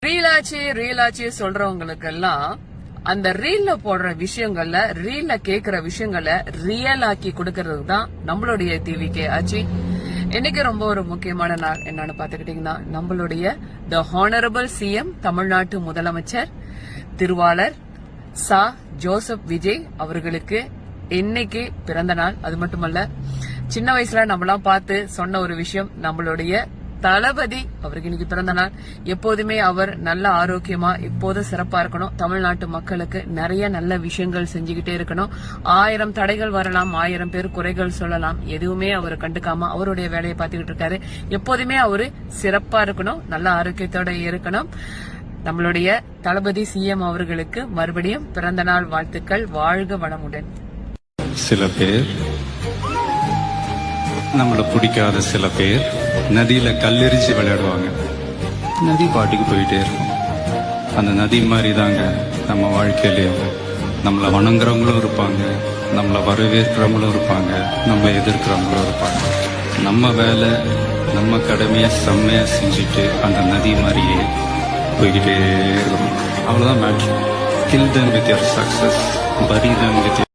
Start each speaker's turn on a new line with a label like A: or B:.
A: ரீலாச்சி சொல்றவங்களுக்கு எல்லாம் அந்த ரீல்ல போடுற விஷயங்கள்ல ரீல்ல கேக்குற விஷயங்களை ரியல் ஆக்கி கொடுக்கறது தான் நம்மளுடைய டிவிகே ஆச்சு. இன்னைக்கு ரொம்ப ஒரு முக்கியமான நாள் என்னன்னு பாத்துக்கிட்டீங்கன்னா நம்மளுடைய த ஹானரபிள் சிஎம் தமிழ்நாட்டு முதலமைச்சர் திருவாளர் சா ஜோசப் விஜய் அவர்களுக்கு இன்னைக்கு பிறந்த நாள். அது மட்டுமல்ல, சின்ன வயசுல நம்மளாம் பார்த்து சொன்ன ஒரு விஷயம், நம்மளுடைய தளபதி அவருக்கு இன்னைக்கு பிறந்த நாள். எப்போதுமே அவர் நல்ல ஆரோக்கியமா எப்போதும் சிறப்பா இருக்கணும். தமிழ்நாட்டு மக்களுக்கு நிறைய நல்ல விஷயங்கள் செஞ்சுக்கிட்டே இருக்கணும். 1000 தடைகள் வரலாம், 1000 பேர் குறைகள் சொல்லலாம், எதுவுமே அவர் கண்டுக்காம அவருடைய வேலையை பார்த்துக்கிட்டு இருக்காரு. எப்போதுமே அவரு சிறப்பா இருக்கணும், நல்ல ஆரோக்கியத்தோட இருக்கணும். நம்மளுடைய தளபதி சிஎம் அவர்களுக்கு மறுபடியும் பிறந்த நாள் வாழ்த்துக்கள். வாழ்க வளமுடன்.
B: சில பேர் நம்மள பிடிக்காத சில பேர் நதியில கல்லெறிஞ்சு விளையாடுவாங்க. நதி பாட்டுக்கு போயிட்டே இருக்கும். அந்த நதி மாதிரி தாங்க நம்ம வாழ்க்கையிலயும் நம்மளை வணங்குறவங்களும் இருப்பாங்க, நம்மளை வரவேற்கிறவங்களும் இருப்பாங்க, நம்மளை எதிர்க்கிறவங்களும் இருப்பாங்க. நம்ம வேலை நம்ம கடமையை செம்மையா செஞ்சுட்டு அந்த நதி மாதிரியே போய்கிட்டே இருக்கணும். அவ்வளவுதான் matter. Kill them with your success, bury them with your